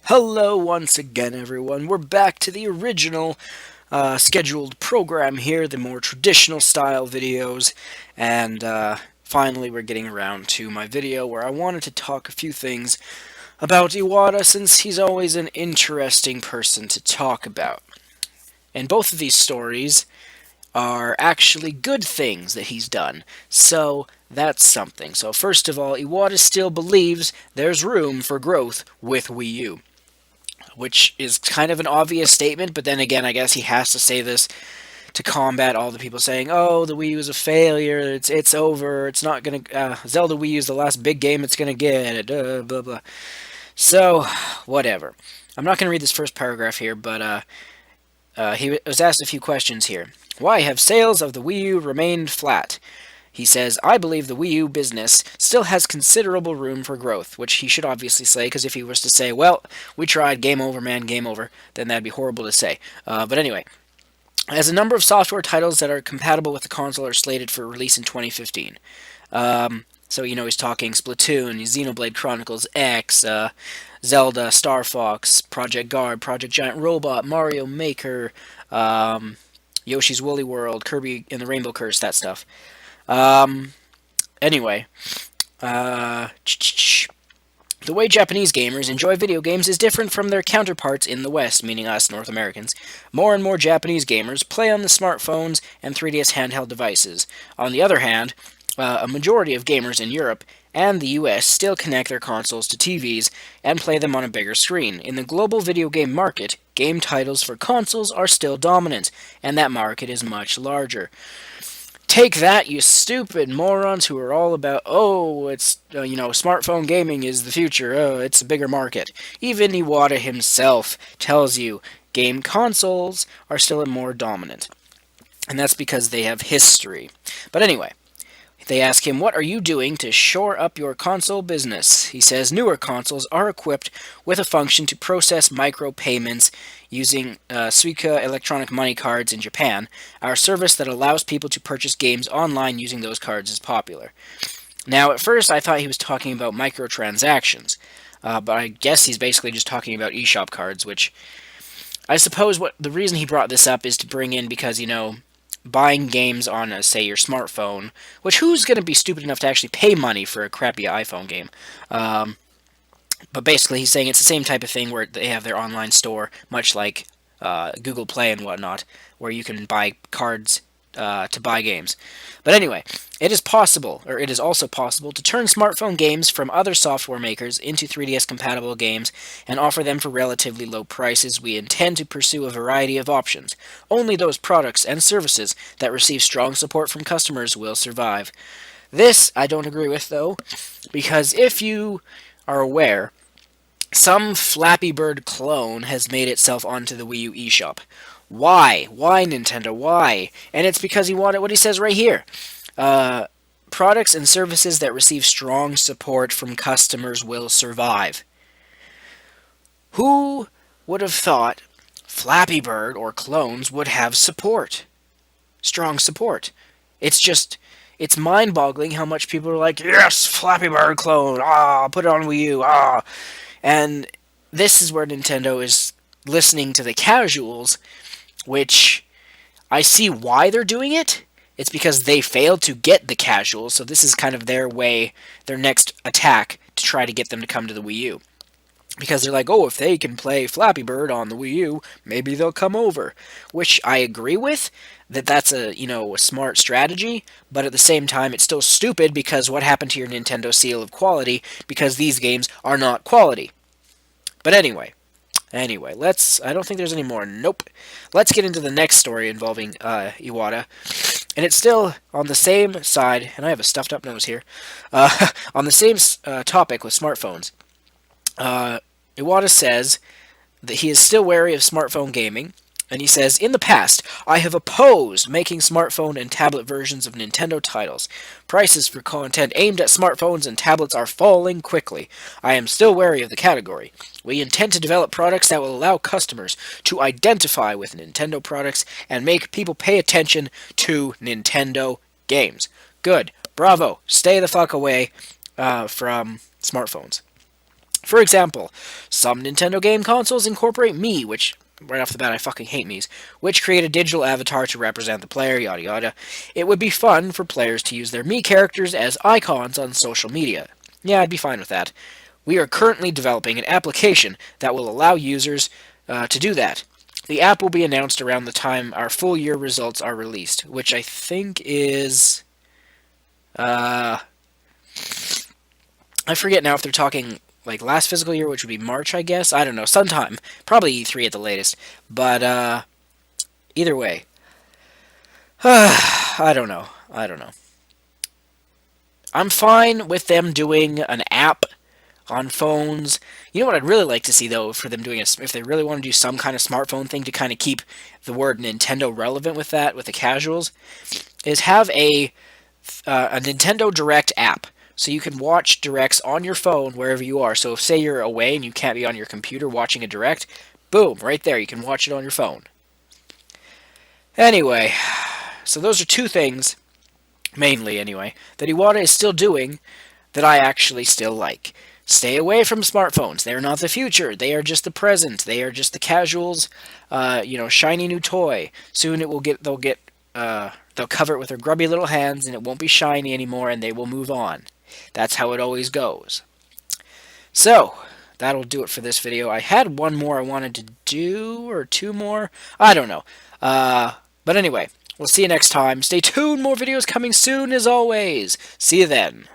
Hello once again, everyone. We're back to the original scheduled program here, the more traditional style videos, and finally we're getting around to my video where I wanted to talk a few things about Iwata since he's always an interesting person to talk about. And both of these stories are actually good things that he's done, so that's something. So first of all, Iwata still believes there's room for growth with Wii U, which is kind of an obvious statement, but then again, I guess he has to say this to combat all the people saying, "Oh, the Wii U is a failure. It's over. It's not gonna. Zelda Wii U is the last big game it's gonna get." Blah blah. So, whatever. I'm not gonna read this first paragraph here, but he was asked a few questions here. Why have sales of the Wii U remained flat? He says, I believe the Wii U business still has considerable room for growth, which he should obviously say, because if he was to say, well, we tried, game over, man, game over, then that'd be horrible to say. But anyway, as a number of software titles that are compatible with the console are slated for release in 2015. So, he's talking Splatoon, Xenoblade Chronicles X, Zelda, Star Fox, Project Guard, Project Giant Robot, Mario Maker, Yoshi's Woolly World, Kirby and the Rainbow Curse, that stuff. Um, anyway, uh, the way Japanese gamers enjoy video games is different from their counterparts in the West, meaning us, North Americans. More and more Japanese gamers play on the smartphones and 3DS handheld devices. On the other hand, a majority of gamers in Europe and the US still connect their consoles to TVs and play them on a bigger screen. In the global video game market, game titles for consoles are still dominant, and that market is much larger. Take that, you stupid morons who are all about, oh, it's, smartphone gaming is the future, oh, it's a bigger market. Even Iwata himself tells you game consoles are still more dominant. And that's because they have history. But anyway, they ask him, what are you doing to shore up your console business? He says, newer consoles are equipped with a function to process micropayments using Suica electronic money cards in Japan. Our service that allows people to purchase games online using those cards is popular. Now, at first, I thought he was talking about microtransactions, but I guess he's basically just talking about eShop cards, which I suppose what the reason he brought this up is to bring in because, buying games on, say, your smartphone, which who's going to be stupid enough to actually pay money for a crappy iPhone game? But basically, he's saying it's the same type of thing where they have their online store, much like Google Play and whatnot, where you can buy cards to buy games. But anyway, it is also possible to turn smartphone games from other software makers into 3DS compatible games and offer them for relatively low prices. We intend to pursue a variety of options. Only those products and services that receive strong support from customers will survive. This I don't agree with, though, because if you are aware, some Flappy Bird clone has made itself onto the Wii U eShop. Why? Why, Nintendo? Why? And it's because he wanted what he says right here. Products and services that receive strong support from customers will survive. Who would have thought Flappy Bird or clones would have support? Strong support. It's mind-boggling how much people are like, yes, Flappy Bird clone, put it on Wii U, And this is where Nintendo is listening to the casuals, which I see why they're doing it. It's because they failed to get the casuals, so this is kind of their way, their next attack to try to get them to come to the Wii U. Because they're like, oh, if they can play Flappy Bird on the Wii U, maybe they'll come over. Which I agree with, that's a smart strategy, but at the same time, it's still stupid because what happened to your Nintendo seal of quality? Because these games are not quality. But anyway, I don't think there's any more. Nope. Let's get into the next story involving Iwata. And it's still on the same side, and I have a stuffed up nose here, on the same topic with smartphones. Iwata says that he is still wary of smartphone gaming, and he says, in the past, I have opposed making smartphone and tablet versions of Nintendo titles. Prices for content aimed at smartphones and tablets are falling quickly. I am still wary of the category. We intend to develop products that will allow customers to identify with Nintendo products and make people pay attention to Nintendo games. Good. Bravo. Stay the fuck away from smartphones. For example, some Nintendo game consoles incorporate Mii, which, right off the bat, I fucking hate Mii's, which create a digital avatar to represent the player, yada yada. It would be fun for players to use their Mii characters as icons on social media. Yeah, I'd be fine with that. We are currently developing an application that will allow users to do that. The app will be announced around the time our full year results are released, which I think is. Uh, I forget now if they're talking like last fiscal year, which would be March, I guess. I don't know, sometime. Probably E3 at the latest. But either way, I don't know. I don't know. I'm fine with them doing an app on phones. You know what I'd really like to see though, for them doing if they really want to do some kind of smartphone thing to kind of keep the word Nintendo relevant with that, with the casuals, is have a Nintendo Direct app. So you can watch directs on your phone wherever you are. So if, say, you're away and you can't be on your computer watching a direct, boom, right there, you can watch it on your phone. Anyway, so those are two things, mainly anyway, that Iwata is still doing that I actually still like. Stay away from smartphones. They're not the future. They are just the present. They are just the casuals, shiny new toy. Soon they'll cover it with their grubby little hands and it won't be shiny anymore and they will move on. That's how it always goes. So, that'll do it for this video. I had one more I wanted to do, or two more. I don't know. But anyway, we'll see you next time. Stay tuned. More videos coming soon as always. See you then.